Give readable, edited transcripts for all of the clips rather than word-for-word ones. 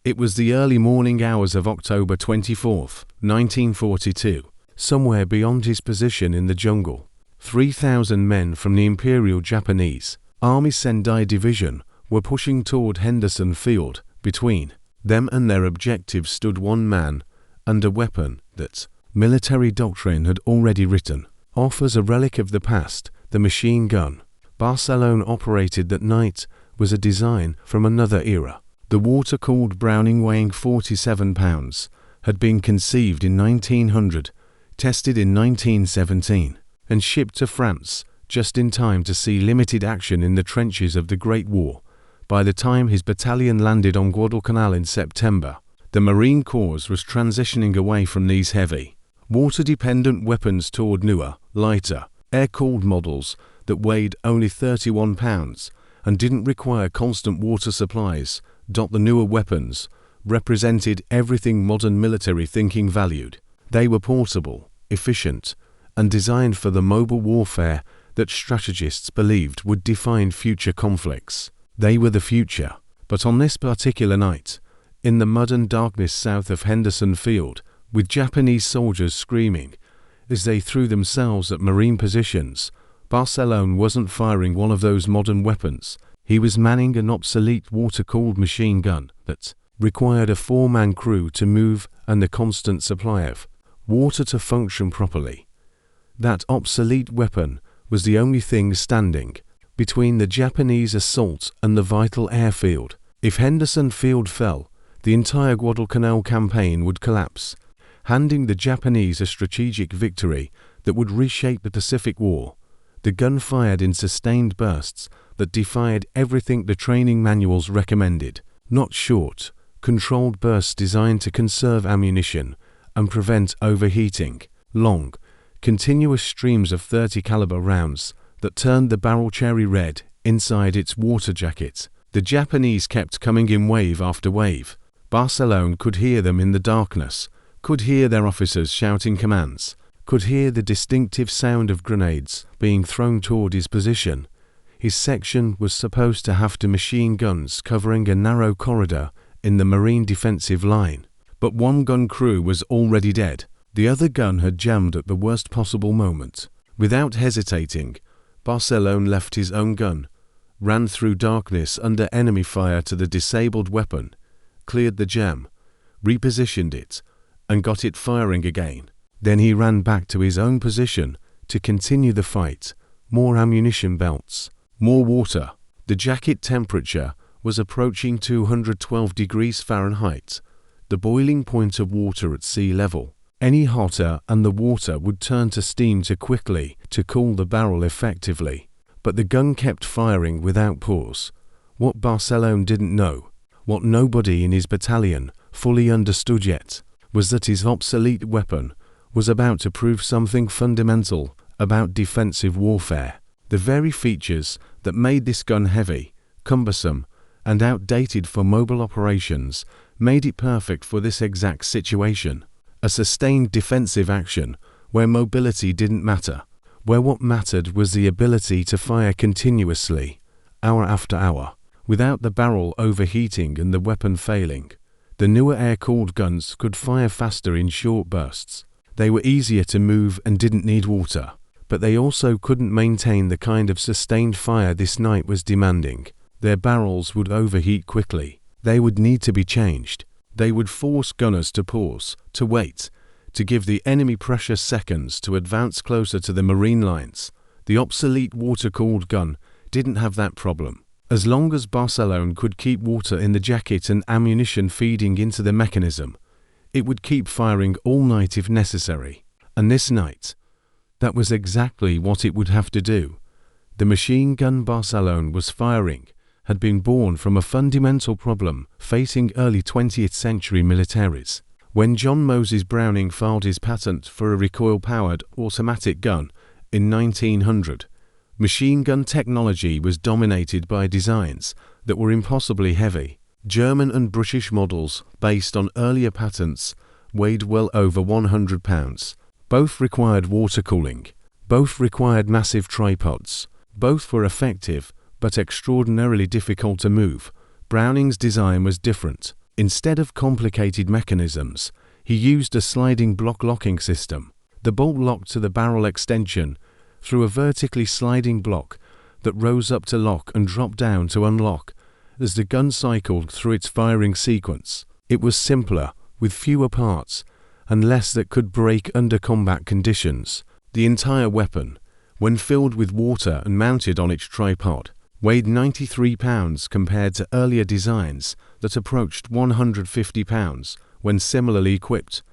It was the early morning hours of October 24, 1942. Somewhere beyond his position in the jungle, 3,000 men from the Imperial Japanese Army Sendai Division were pushing toward Henderson Field. Between them and their objective stood one man and a weapon that military doctrine had already written off as a relic of the past, the machine gun. Basilone operated that night was a design from another era. The water-cooled Browning weighing 47 pounds had been conceived in 1900, tested in 1917, and shipped to France just in time to see limited action in the trenches of the Great War. By the time his battalion landed on Guadalcanal in September, the Marine Corps was transitioning away from these heavy, water-dependent weapons toward newer, lighter, air-cooled models that weighed only 31 pounds and didn't require constant water supplies. The newer weapons represented everything modern military thinking valued. They were portable, efficient, and designed for the mobile warfare that strategists believed would define future conflicts. They were the future. But on this particular night, in the mud and darkness south of Henderson Field, with Japanese soldiers screaming as they threw themselves at Marine positions, Basilone wasn't firing one of those modern weapons. He was manning an obsolete water-cooled machine gun that required a 4-man crew to move and the constant supply of water to function properly. That obsolete weapon was the only thing standing between the Japanese assault and the vital airfield. If Henderson Field fell, the entire Guadalcanal campaign would collapse, handing the Japanese a strategic victory that would reshape the Pacific War. The gun fired in sustained bursts that defied everything the training manuals recommended. Not short, controlled bursts designed to conserve ammunition and prevent overheating. Long, continuous streams of .30 caliber rounds that turned the barrel cherry red inside its water jacket. The Japanese kept coming in wave after wave. Basilone could hear them in the darkness, could hear their officers shouting commands, could hear the distinctive sound of grenades being thrown toward his position. His section was supposed to have 2 machine guns covering a narrow corridor in the Marine defensive line. But one gun crew was already dead. The other gun had jammed at the worst possible moment. Without hesitating, Basilone left his own gun, ran through darkness under enemy fire to the disabled weapon, cleared the jam, repositioned it, and got it firing again. Then he ran back to his own position to continue the fight. More ammunition belts, more water. The jacket temperature was approaching 212 degrees Fahrenheit, the boiling point of water at sea level. Any hotter and the water would turn to steam too quickly to cool the barrel effectively. But the gun kept firing without pause. What Basilone didn't know, what nobody in his battalion fully understood yet, was that his obsolete weapon was about to prove something fundamental about defensive warfare. The very features that made this gun heavy, cumbersome, and outdated for mobile operations made it perfect for this exact situation. A sustained defensive action where mobility didn't matter, where what mattered was the ability to fire continuously, hour after hour, without the barrel overheating and the weapon failing. The newer air-cooled guns could fire faster in short bursts. They were easier to move and didn't need water, but they also couldn't maintain the kind of sustained fire this night was demanding. Their barrels would overheat quickly. They would need to be changed. They would force gunners to pause, to wait, to give the enemy precious seconds to advance closer to the Marine lines. The obsolete water-cooled gun didn't have that problem. As long as Basilone could keep water in the jacket and ammunition feeding into the mechanism, it would keep firing all night if necessary. And this night, that was exactly what it would have to do. The machine gun Basilone was firing had been born from a fundamental problem facing early 20th century militaries. When John Moses Browning filed his patent for a recoil-powered automatic gun in 1900, machine gun technology was dominated by designs that were impossibly heavy. German and British models, based on earlier patents, weighed well over 100 pounds. Both required water cooling. Both required massive tripods. Both were effective, but extraordinarily difficult to move. Browning's design was different. Instead of complicated mechanisms, he used a sliding block locking system. The bolt locked to the barrel extension through a vertically sliding block that rose up to lock and dropped down to unlock as the gun cycled through its firing sequence. It was simpler, with fewer parts, and less that could break under combat conditions. The entire weapon, when filled with water and mounted on its tripod, weighed 93 pounds compared to earlier designs that approached 150 pounds when similarly equipped.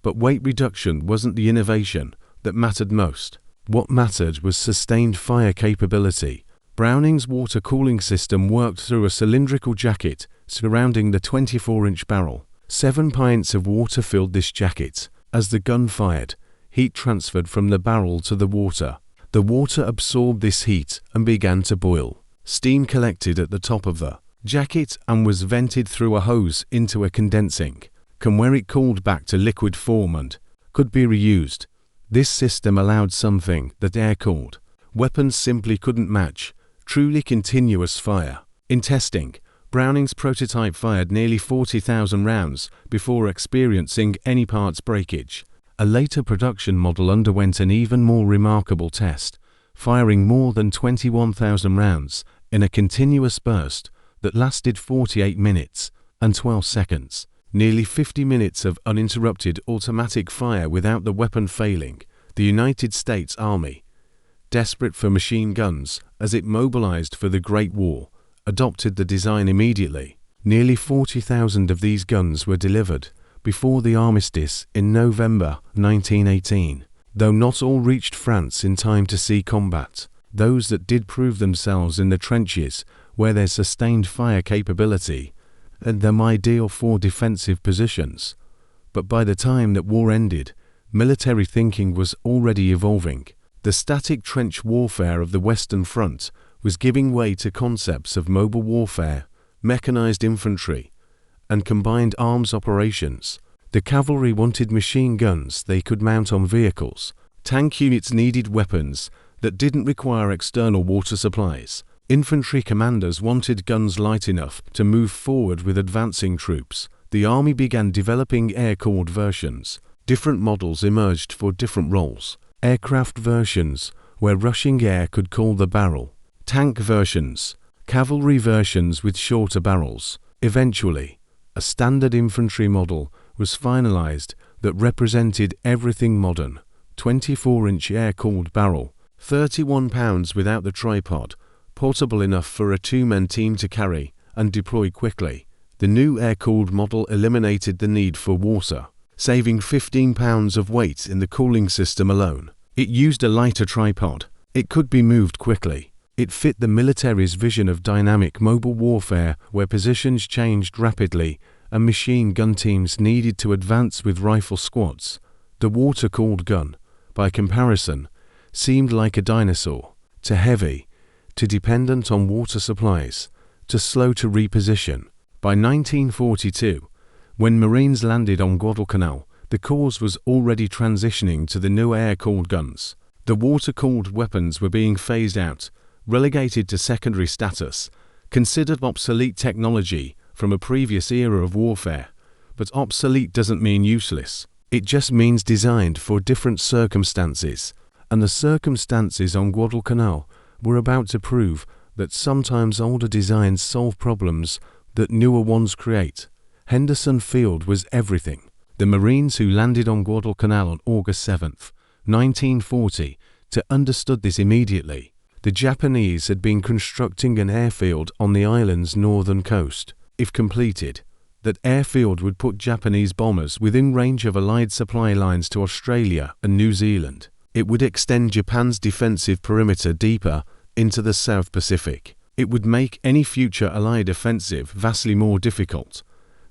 But weight reduction wasn't the innovation that mattered most. What mattered was sustained fire capability. Browning's water cooling system worked through a cylindrical jacket surrounding the 24-inch barrel. 7 pints of water filled this jacket. As the gun fired, heat transferred from the barrel to the water. The water absorbed this heat and began to boil. Steam collected at the top of the jacket and was vented through a hose into a condensing can where it cooled back to liquid form and could be reused. This system allowed something that air-cooled weapons simply couldn't match: truly continuous fire. In testing, Browning's prototype fired nearly 40,000 rounds before experiencing any parts breakage. A later production model underwent an even more remarkable test, firing more than 21,000 rounds in a continuous burst that lasted 48 minutes and 12 seconds. Nearly 50 minutes of uninterrupted automatic fire without the weapon failing. The United States Army, desperate for machine guns as it mobilized for the Great War, adopted the design immediately. Nearly 40,000 of these guns were delivered before the armistice in November 1918. Though not all reached France in time to see combat, those that did prove themselves in the trenches where their sustained fire capability and them ideal for defensive positions. But by the time that war ended, military thinking was already evolving. The static trench warfare of the Western Front was giving way to concepts of mobile warfare, mechanized infantry, and combined arms operations. The cavalry wanted machine guns they could mount on vehicles. Tank units needed weapons that didn't require external water supplies. Infantry commanders wanted guns light enough to move forward with advancing troops. The Army began developing air-cooled versions. Different models emerged for different roles. Aircraft versions, where rushing air could cool the barrel. Tank versions. Cavalry versions with shorter barrels. Eventually, a standard infantry model was finalized that represented everything modern. 24-inch air-cooled barrel. 31 pounds without the tripod. Portable enough for a two-man team to carry and deploy quickly. The new air-cooled model eliminated the need for water, saving 15 pounds of weight in the cooling system alone. It used a lighter tripod. It could be moved quickly. It fit the military's vision of dynamic mobile warfare where positions changed rapidly and machine gun teams needed to advance with rifle squads. The water-cooled gun, by comparison, seemed like a dinosaur. Too heavy, too dependent on water supplies, too slow to reposition. By 1942, when Marines landed on Guadalcanal, the cause was already transitioning to the new air-cooled guns. The water-cooled weapons were being phased out, relegated to secondary status, considered obsolete technology from a previous era of warfare. But obsolete doesn't mean useless. It just means designed for different circumstances. And the circumstances on Guadalcanal were about to prove that sometimes older designs solve problems that newer ones create. Henderson Field was everything. The Marines who landed on Guadalcanal on August 7, 1940, understood this immediately. The Japanese had been constructing an airfield on the island's northern coast. If completed, that airfield would put Japanese bombers within range of Allied supply lines to Australia and New Zealand. It would extend Japan's defensive perimeter deeper into the South Pacific. It would make any future Allied offensive vastly more difficult.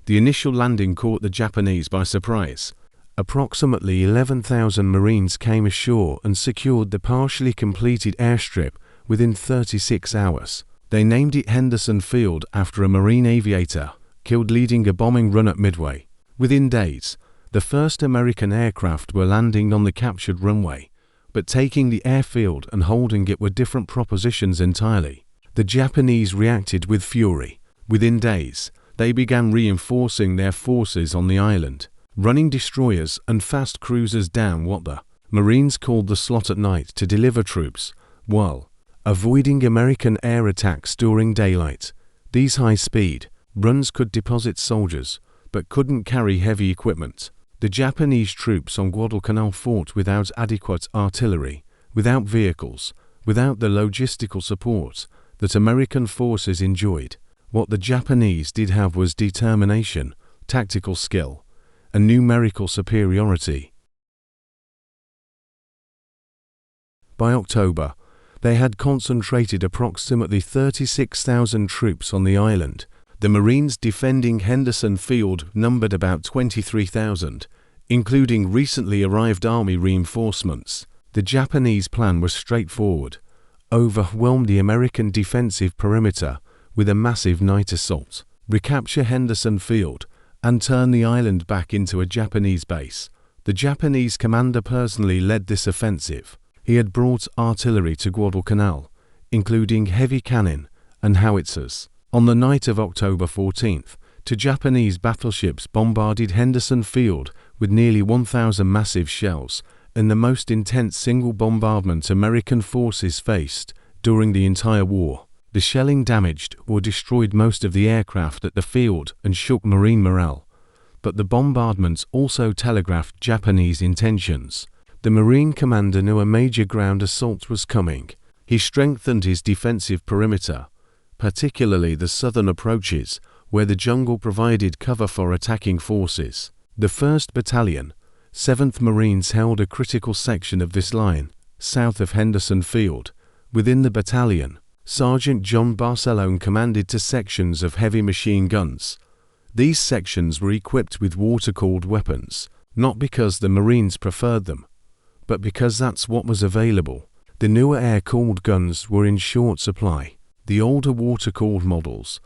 The initial landing caught the Japanese by surprise. Approximately 11,000 Marines came ashore and secured the partially completed airstrip within 36 hours. They named it Henderson Field after a Marine aviator killed leading a bombing run at Midway. Within days, the first American aircraft were landing on the captured runway, but taking the airfield and holding it were different propositions entirely. The Japanese reacted with fury. Within days, they began reinforcing their forces on the island, running destroyers and fast cruisers down what the Marines called the slot at night to deliver troops, while avoiding American air attacks during daylight. These high-speed runs could deposit soldiers, but couldn't carry heavy equipment. The Japanese troops on Guadalcanal fought without adequate artillery, without vehicles, without the logistical support that American forces enjoyed. What the Japanese did have was determination, tactical skill, and numerical superiority. By October, they had concentrated approximately 36,000 troops on the island. The Marines defending Henderson Field numbered about 23,000, including recently arrived army reinforcements. The Japanese plan was straightforward: overwhelm the American defensive perimeter with a massive night assault, recapture Henderson Field, and turn the island back into a Japanese base. The Japanese commander personally led this offensive. He had brought artillery to Guadalcanal, including heavy cannon and howitzers. On the night of October 14th, two Japanese battleships bombarded Henderson Field with nearly 1,000 massive shells, in the most intense single bombardment American forces faced during the entire war. The shelling damaged or destroyed most of the aircraft at the field and shook Marine morale, but the bombardments also telegraphed Japanese intentions. The Marine commander knew a major ground assault was coming. He strengthened his defensive perimeter, particularly the southern approaches, where the jungle provided cover for attacking forces. The 1st Battalion, 7th Marines held a critical section of this line, south of Henderson Field. Within the battalion, Sergeant John Basilone commanded 2 sections of heavy machine guns. These sections were equipped with water-cooled weapons, not because the Marines preferred them, but because that's what was available. The newer air-cooled guns were in short supply. The older water-cooled models,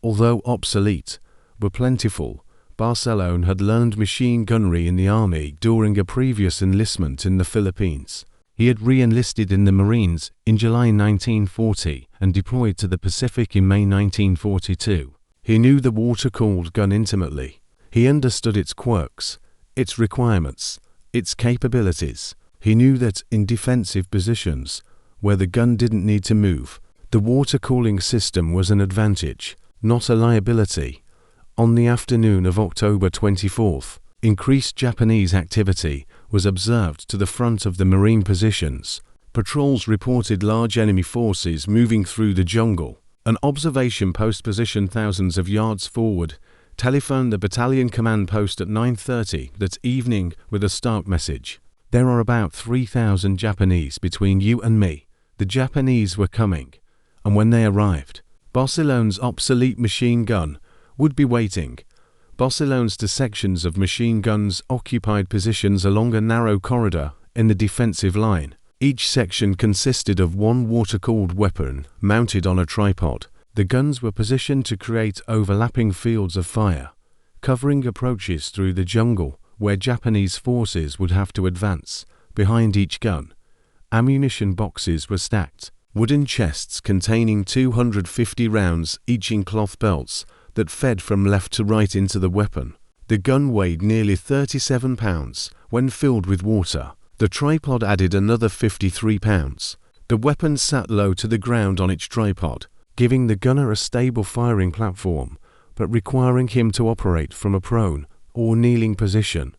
although obsolete, were plentiful. Basilone had learned machine gunnery in the army during a previous enlistment in the Philippines. He had re-enlisted in the Marines in July 1940 and deployed to the Pacific in May 1942. He knew the water-cooled gun intimately. He understood its quirks, its requirements, its capabilities. He knew that in defensive positions, where the gun didn't need to move, the water cooling system was an advantage, not a liability. On the afternoon of October 24th, increased Japanese activity was observed to the front of the Marine positions. Patrols reported large enemy forces moving through the jungle. An observation post positioned thousands of yards forward telephoned the battalion command post at 9:30 that evening with a stark message. There are about 3,000 Japanese between you and me. The Japanese were coming, and when they arrived, Basilone's obsolete machine gun would be waiting. Basilone's 2 sections of machine guns occupied positions along a narrow corridor in the defensive line. Each section consisted of 1 water-cooled weapon mounted on a tripod. The guns were positioned to create overlapping fields of fire, covering approaches through the jungle where Japanese forces would have to advance. Behind each gun, ammunition boxes were stacked, wooden chests containing 250 rounds each in cloth belts that fed from left to right into the weapon. The gun weighed nearly 37 pounds when filled with water. The tripod added another 53 pounds. The weapon sat low to the ground on its tripod, giving the gunner a stable firing platform, but requiring him to operate from a prone or kneeling position.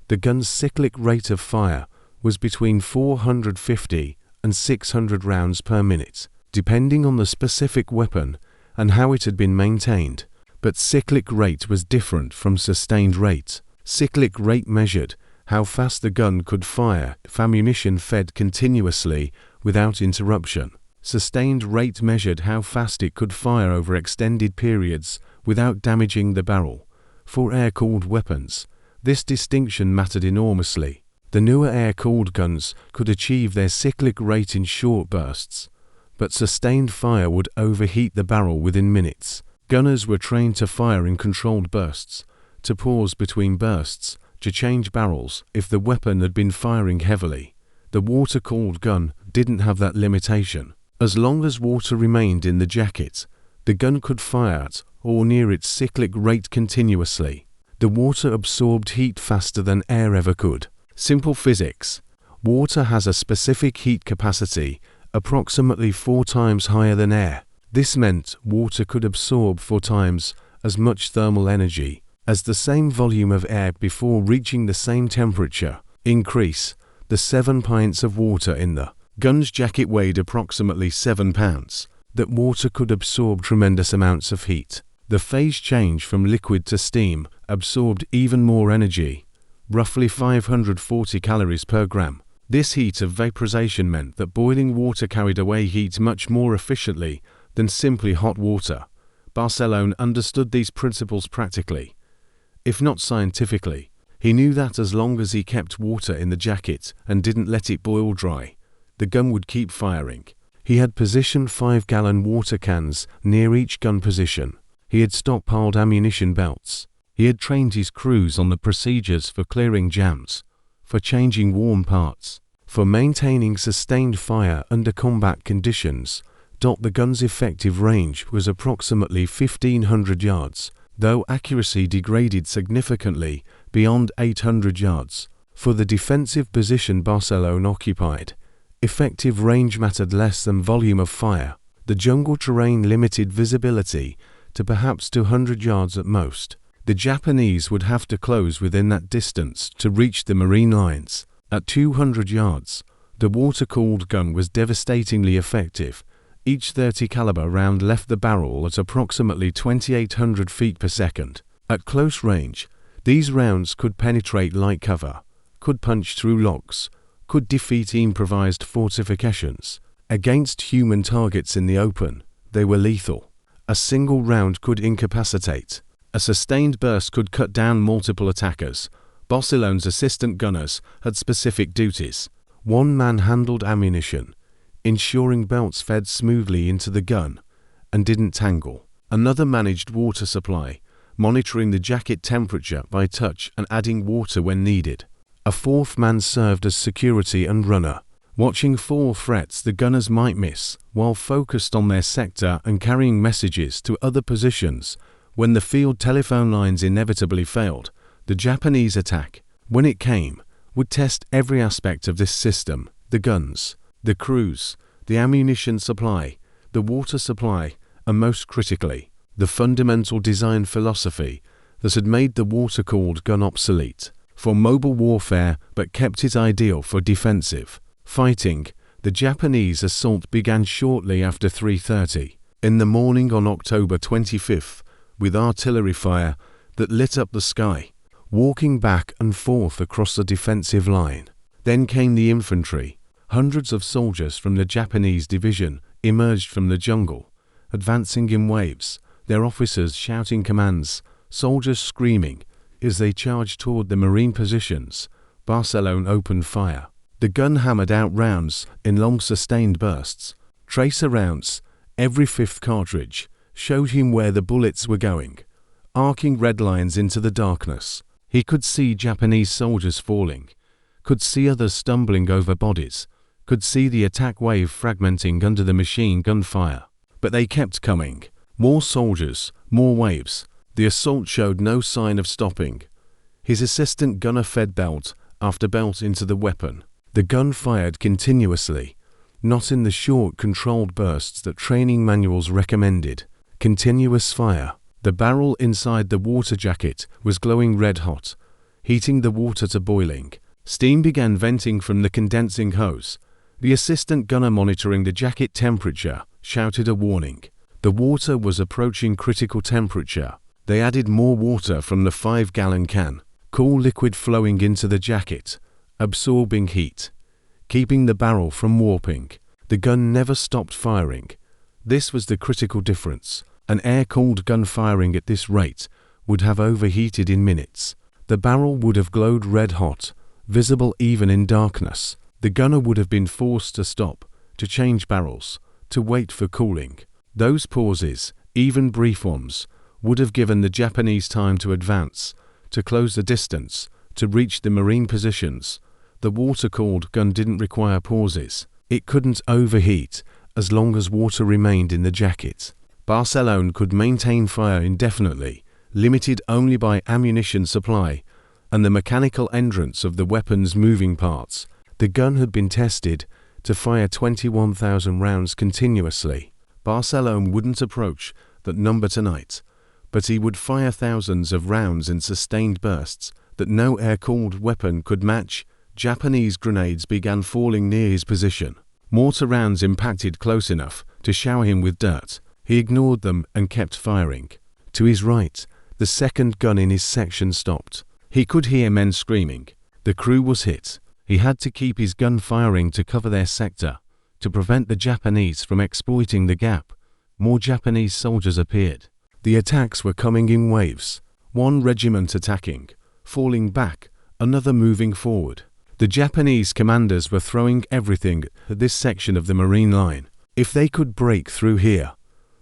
The gun's cyclic rate of fire was between 450 and 600 rounds per minute, depending on the specific weapon and how it had been maintained. But cyclic rate was different from sustained rate. Cyclic rate measured how fast the gun could fire if ammunition fed continuously without interruption. Sustained rate measured how fast it could fire over extended periods without damaging the barrel. For air-cooled weapons, this distinction mattered enormously. The newer air-cooled guns could achieve their cyclic rate in short bursts, but sustained fire would overheat the barrel within minutes. Gunners were trained to fire in controlled bursts, to pause between bursts, to change barrels if the weapon had been firing heavily. The water-cooled gun didn't have that limitation. As long as water remained in the jacket, the gun could fire at or near its cyclic rate continuously. The water absorbed heat faster than air ever could. Simple physics. Water has a specific heat capacity, approximately 4 times higher than air. This meant water could absorb 4 times as much thermal energy as the same volume of air before reaching the same temperature. Increase. The 7 pints of water in the gun's jacket weighed approximately 7 pounds. That water could absorb tremendous amounts of heat. The phase change from liquid to steam absorbed even more energy, roughly 540 calories per gram. This heat of vaporization meant that boiling water carried away heat much more efficiently than simply hot water. Basilone understood these principles practically, if not scientifically. He knew that as long as he kept water in the jacket and didn't let it boil dry, the gun would keep firing. He had positioned 5-gallon water cans near each gun position. He had stockpiled ammunition belts. He had trained his crews on the procedures for clearing jams, for changing warm parts, for maintaining sustained fire under combat conditions. The gun's effective range was approximately 1,500 yards, though accuracy degraded significantly beyond 800 yards. For the defensive position Basilone occupied, effective range mattered less than volume of fire. The jungle terrain limited visibility to perhaps 200 yards at most. The Japanese would have to close within that distance to reach the marine lines. At 200 yards, the water-cooled gun was devastatingly effective. Each 30 caliber round left the barrel at approximately 2,800 feet per second. At close range, these rounds could penetrate light cover, could punch through locks, could defeat improvised fortifications. Against human targets in the open, they were lethal. A single round could incapacitate. A sustained burst could cut down multiple attackers. Basilone's assistant gunners had specific duties. One man handled ammunition, ensuring belts fed smoothly into the gun and didn't tangle. Another managed water supply, monitoring the jacket temperature by touch and adding water when needed. A fourth man served as security and runner, watching for threats the gunners might miss, while focused on their sector and carrying messages to other positions. When the field telephone lines inevitably failed, the Japanese attack, when it came, would test every aspect of this system: the guns, the crews, the ammunition supply, the water supply, and most critically, the fundamental design philosophy that had made the water-cooled gun obsolete for mobile warfare but kept it ideal for defensive fighting. The Japanese assault began shortly after 3:30 in the morning on October 25th, with artillery fire that lit up the sky, walking back and forth across the defensive line. Then came the infantry. Hundreds of soldiers from the Japanese division emerged from the jungle, advancing in waves, their officers shouting commands, soldiers screaming. As they charged toward the marine positions, Basilone opened fire. The gun hammered out rounds in long sustained bursts. Tracer rounds, every 5th cartridge, showed him where the bullets were going, arcing red lines into the darkness. He could see Japanese soldiers falling, could see others stumbling over bodies, could see the attack wave fragmenting under the machine gun fire. But they kept coming. More soldiers, more waves. The assault showed no sign of stopping. His assistant gunner fed belt after belt into the weapon. The gun fired continuously, not in the short, controlled bursts that training manuals recommended. Continuous fire. The barrel inside the water jacket was glowing red hot, heating the water to boiling. Steam began venting from the condensing hose. The assistant gunner monitoring the jacket temperature shouted a warning. The water was approaching critical temperature. They added more water from the 5-gallon can, cool liquid flowing into the jacket, absorbing heat, keeping the barrel from warping. The gun never stopped firing. This was the critical difference. An air-cooled gun firing at this rate would have overheated in minutes. The barrel would have glowed red-hot, visible even in darkness. The gunner would have been forced to stop, to change barrels, to wait for cooling. Those pauses, even brief ones, would have given the Japanese time to advance, to close the distance, to reach the marine positions. The water-cooled gun didn't require pauses. It couldn't overheat as long as water remained in the jacket. Basilone could maintain fire indefinitely, limited only by ammunition supply and the mechanical entrance of the weapon's moving parts. The gun had been tested to fire 21,000 rounds continuously. Basilone wouldn't approach that number tonight, but he would fire thousands of rounds in sustained bursts that no air-cooled weapon could match. Japanese grenades began falling near his position. Mortar rounds impacted close enough to shower him with dirt. He ignored them and kept firing. To his right, the second gun in his section stopped. He could hear men screaming. The crew was hit. He had to keep his gun firing to cover their sector, to prevent the Japanese from exploiting the gap. More Japanese soldiers appeared. The attacks were coming in waves. One regiment attacking, falling back, another moving forward. The Japanese commanders were throwing everything at this section of the Marine line. If they could break through here,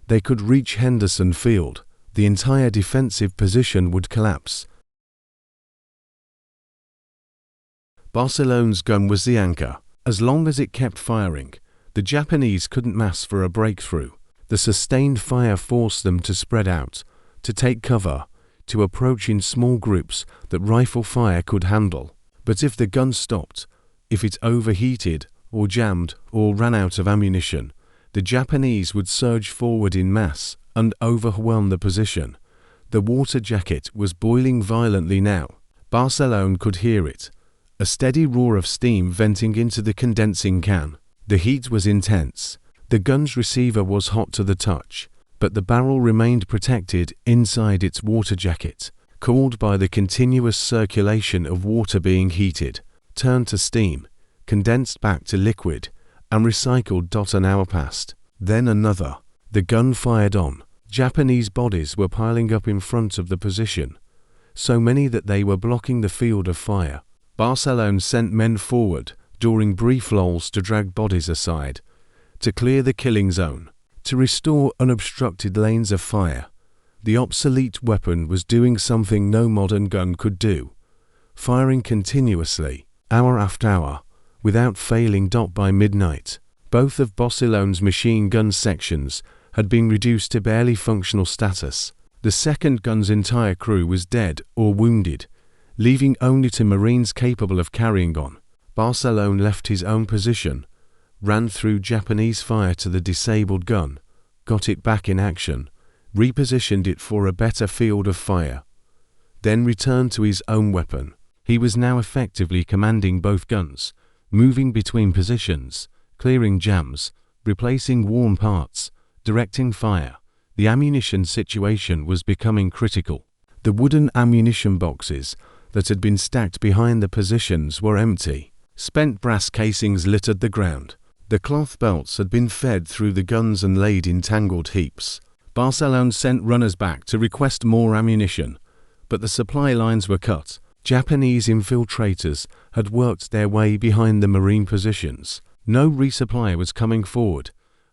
they could reach Henderson Field. The entire defensive position would collapse. Basilone's gun was the anchor. As long as it kept firing, the Japanese couldn't mass for a breakthrough. The sustained fire forced them to spread out, to take cover, to approach in small groups that rifle fire could handle. But if the gun stopped, if it overheated or jammed or ran out of ammunition, the Japanese would surge forward in mass and overwhelm the position. The water jacket was boiling violently now. Basilone could hear it, a steady roar of steam venting into the condensing can. The heat was intense. The gun's receiver was hot to the touch, but the barrel remained protected inside its water jacket, cooled by the continuous circulation of water being heated, turned to steam, condensed back to liquid, and recycled. An hour passed. Then another. The gun fired on. Japanese bodies were piling up in front of the position, so many that they were blocking the field of fire. Basilone sent men forward during brief lulls to drag bodies aside, to clear the killing zone, to restore unobstructed lanes of fire. The obsolete weapon was doing something no modern gun could do, firing continuously, hour after hour, without failing. By midnight, both of Basilone's machine gun sections had been reduced to barely functional status. The second gun's entire crew was dead or wounded, leaving only two Marines capable of carrying on. Basilone left his own position, ran through Japanese fire to the disabled gun, got it back in action, repositioned it for a better field of fire, then returned to his own weapon. He was now effectively commanding both guns, moving between positions, clearing jams, replacing worn parts, directing fire. The ammunition situation was becoming critical. The wooden ammunition boxes that had been stacked behind the positions were empty. Spent brass casings littered the ground. The cloth belts had been fed through the guns and laid in tangled heaps. Basilone sent runners back to request more ammunition, but the supply lines were cut. Japanese infiltrators had worked their way behind the Marine positions. No resupply was coming forward.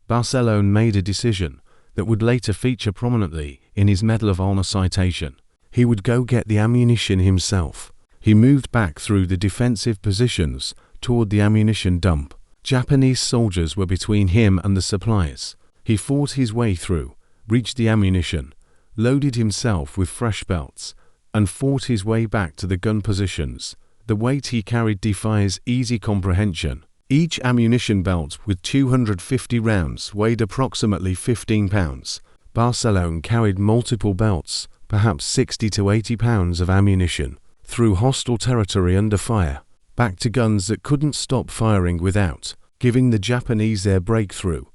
Basilone made a decision that would later feature prominently in his Medal of Honor citation. He would go get the ammunition himself. He moved back through the defensive positions toward the ammunition dump. Japanese soldiers were between him and the supplies. He fought his way through, reached the ammunition, loaded himself with fresh belts, and fought his way back to the gun positions. The weight he carried defies easy comprehension. Each ammunition belt with 250 rounds weighed approximately 15 pounds. Basilone carried multiple belts, perhaps 60 to 80 pounds of ammunition, through hostile territory under fire, back to guns that couldn't stop firing without giving the Japanese their breakthrough.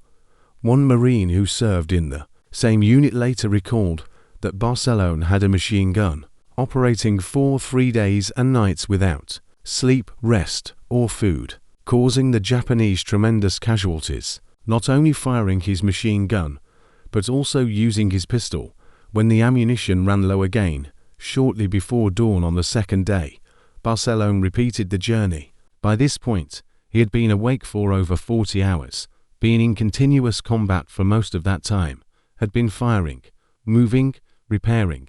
One Marine who served in the same unit later recalled that Basilone had a machine gun, operating for 3 days and nights without sleep, rest, or food, causing the Japanese tremendous casualties, not only firing his machine gun, but also using his pistol when the ammunition ran low again. Shortly before dawn on the second day, Basilone repeated the journey. By this point, he had been awake for over 40 hours, been in continuous combat for most of that time, had been firing, moving, repairing,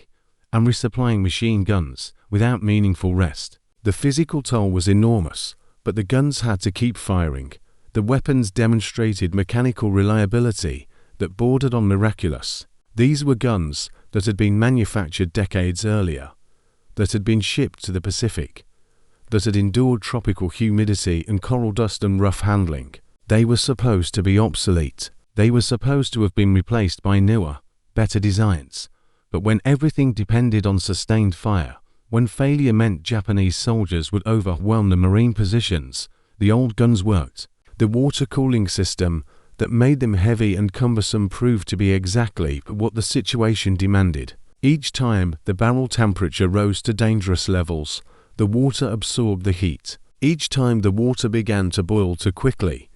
and resupplying machine guns without meaningful rest. The physical toll was enormous, but the guns had to keep firing. The weapons demonstrated mechanical reliability that bordered on miraculous. These were guns that had been manufactured decades earlier, that had been shipped to the Pacific, that had endured tropical humidity and coral dust and rough handling. They were supposed to be obsolete. They were supposed to have been replaced by newer, better designs. But when everything depended on sustained fire, when failure meant Japanese soldiers would overwhelm the Marine positions, the old guns worked. The water cooling system that made them heavy and cumbersome proved to be exactly what the situation demanded. Each time the barrel temperature rose to dangerous levels, the water absorbed the heat. Each time the water began to boil too quickly,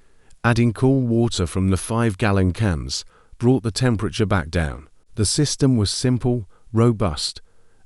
adding cool water from the 5-gallon cans brought the temperature back down. The system was simple, robust,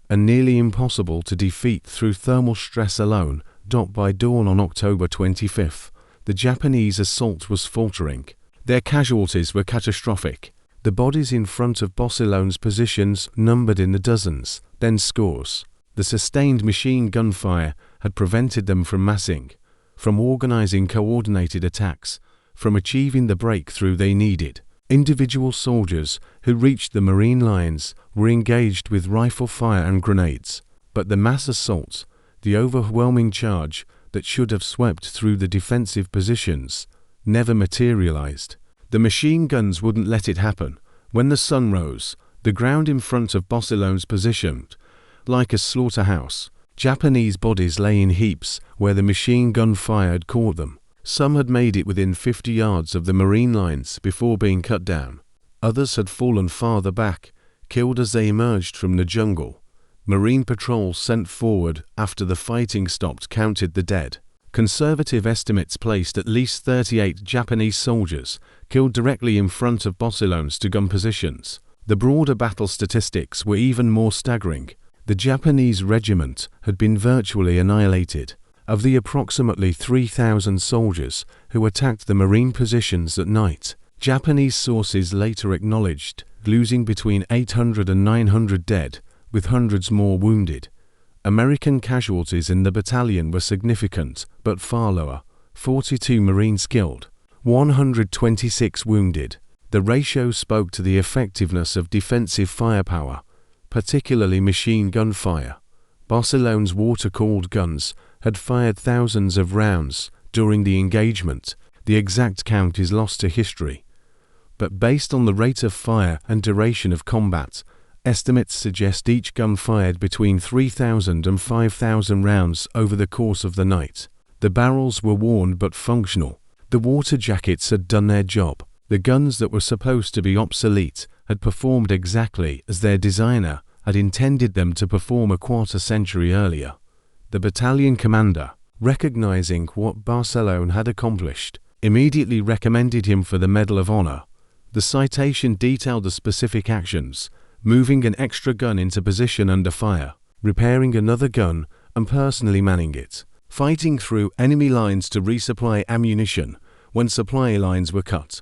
and nearly impossible to defeat through thermal stress alone. By dawn on October 25th, the Japanese assault was faltering. Their casualties were catastrophic. The bodies in front of Basilone's positions numbered in the dozens, then scores. The sustained machine gun fire had prevented them from massing, from organizing coordinated attacks, from achieving the breakthrough they needed. Individual soldiers who reached the Marine lines were engaged with rifle fire and grenades, but the mass assault, the overwhelming charge that should have swept through the defensive positions, never materialized. The machine guns wouldn't let it happen. When the sun rose, the ground in front of Basilone's positioned like a slaughterhouse. Japanese bodies lay in heaps where the machine gun fire had caught them. Some had made it within 50 yards of the Marine lines before being cut down. Others had fallen farther back, killed as they emerged from the jungle. Marine patrols sent forward after the fighting stopped counted the dead. Conservative estimates placed at least 38 Japanese soldiers killed directly in front of Basilone's gun positions. The broader battle statistics were even more staggering. The Japanese regiment had been virtually annihilated. Of the approximately 3,000 soldiers who attacked the Marine positions that night, Japanese sources later acknowledged losing between 800 and 900 dead, with hundreds more wounded. American casualties in the battalion were significant, but far lower: 42 Marines killed, 126 wounded. The ratio spoke to the effectiveness of defensive firepower, particularly machine gun fire. Basilone's water-cooled guns had fired thousands of rounds during the engagement. The exact count is lost to history, but based on the rate of fire and duration of combat, estimates suggest each gun fired between 3,000 and 5,000 rounds over the course of the night. The barrels were worn but functional. The water jackets had done their job. The guns that were supposed to be obsolete had performed exactly as their designer had intended them to perform a quarter century earlier. The battalion commander, recognizing what Basilone had accomplished, immediately recommended him for the Medal of Honor. The citation detailed the specific actions: moving an extra gun into position under fire, repairing another gun and personally manning it, fighting through enemy lines to resupply ammunition when supply lines were cut.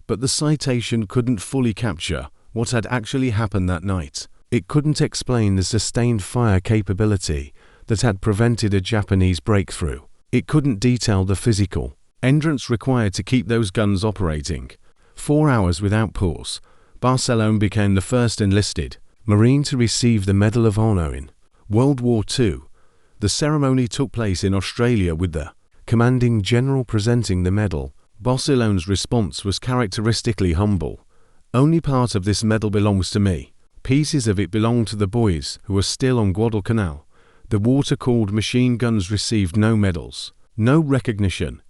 But the citation couldn't fully capture what had actually happened that night. It couldn't explain the sustained fire capability that had prevented a Japanese breakthrough. It couldn't detail the physical endurance required to keep those guns operating. 4 hours without pause, Basilone became the first enlisted Marine to receive the Medal of Honor in World War II. The ceremony took place in Australia with the commanding general presenting the medal. Basilone's response was characteristically humble. "Only part of this medal belongs to me. Pieces of it belong to the boys who are still on Guadalcanal." The water-cooled machine guns received no medals, no recognition,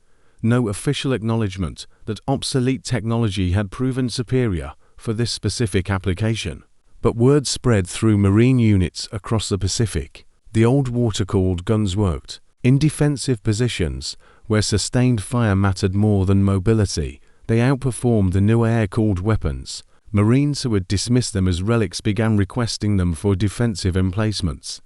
no official acknowledgement that obsolete technology had proven superior for this specific application. But word spread through Marine units across the Pacific. The old water-cooled guns worked. In defensive positions, where sustained fire mattered more than mobility, they outperformed the newer air-cooled weapons. Marines who had dismissed them as relics began requesting them for defensive emplacements.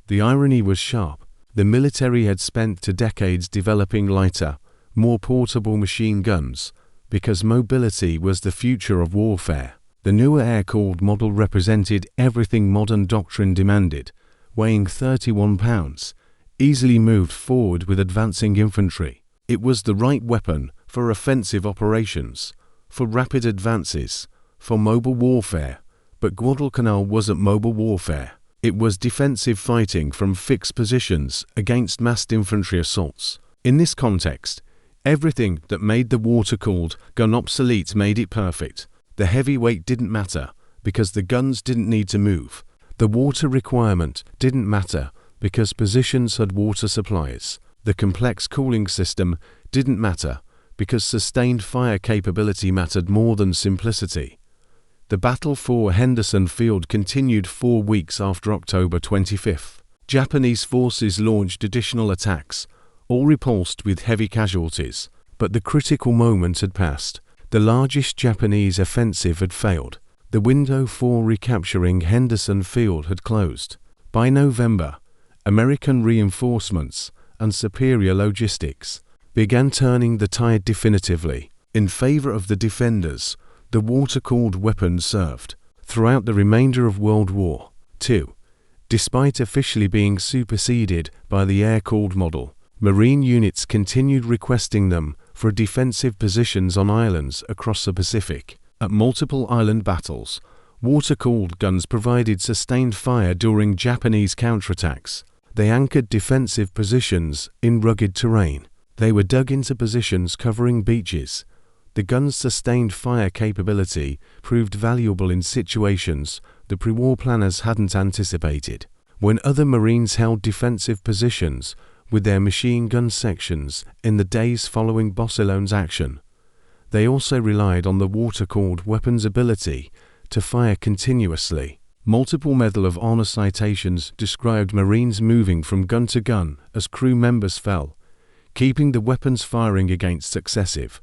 The irony was sharp. The military had spent 2 decades developing lighter, more portable machine guns, because mobility was the future of warfare. The newer air-cooled model represented everything modern doctrine demanded, weighing 31 pounds, easily moved forward with advancing infantry. It was the right weapon for offensive operations, for rapid advances, for mobile warfare, but Guadalcanal wasn't mobile warfare. It was defensive fighting from fixed positions against massed infantry assaults. In this context, everything that made the water-cooled gun obsolete made it perfect. The heavy weight didn't matter because the guns didn't need to move. The water requirement didn't matter because positions had water supplies. The complex cooling system didn't matter because sustained fire capability mattered more than simplicity. The battle for Henderson Field continued 4 weeks after October 25th. Japanese forces launched additional attacks, all repulsed with heavy casualties. But the critical moment had passed. The largest Japanese offensive had failed. The window for recapturing Henderson Field had closed. By November, American reinforcements and superior logistics began turning the tide definitively in favor of the defenders. The water-cooled weapons served throughout the remainder of World War II. Despite officially being superseded by the air-cooled model, Marine units continued requesting them for defensive positions on islands across the Pacific. At multiple island battles, water-cooled guns provided sustained fire during Japanese counterattacks. They anchored defensive positions in rugged terrain. They were dug into positions covering beaches. The gun's sustained fire capability proved valuable in situations the pre-war planners hadn't anticipated. When other Marines held defensive positions with their machine gun sections in the days following Basilone's action, they also relied on the water-cooled weapon's ability to fire continuously. Multiple Medal of Honor citations described Marines moving from gun to gun as crew members fell, keeping the weapons firing against successive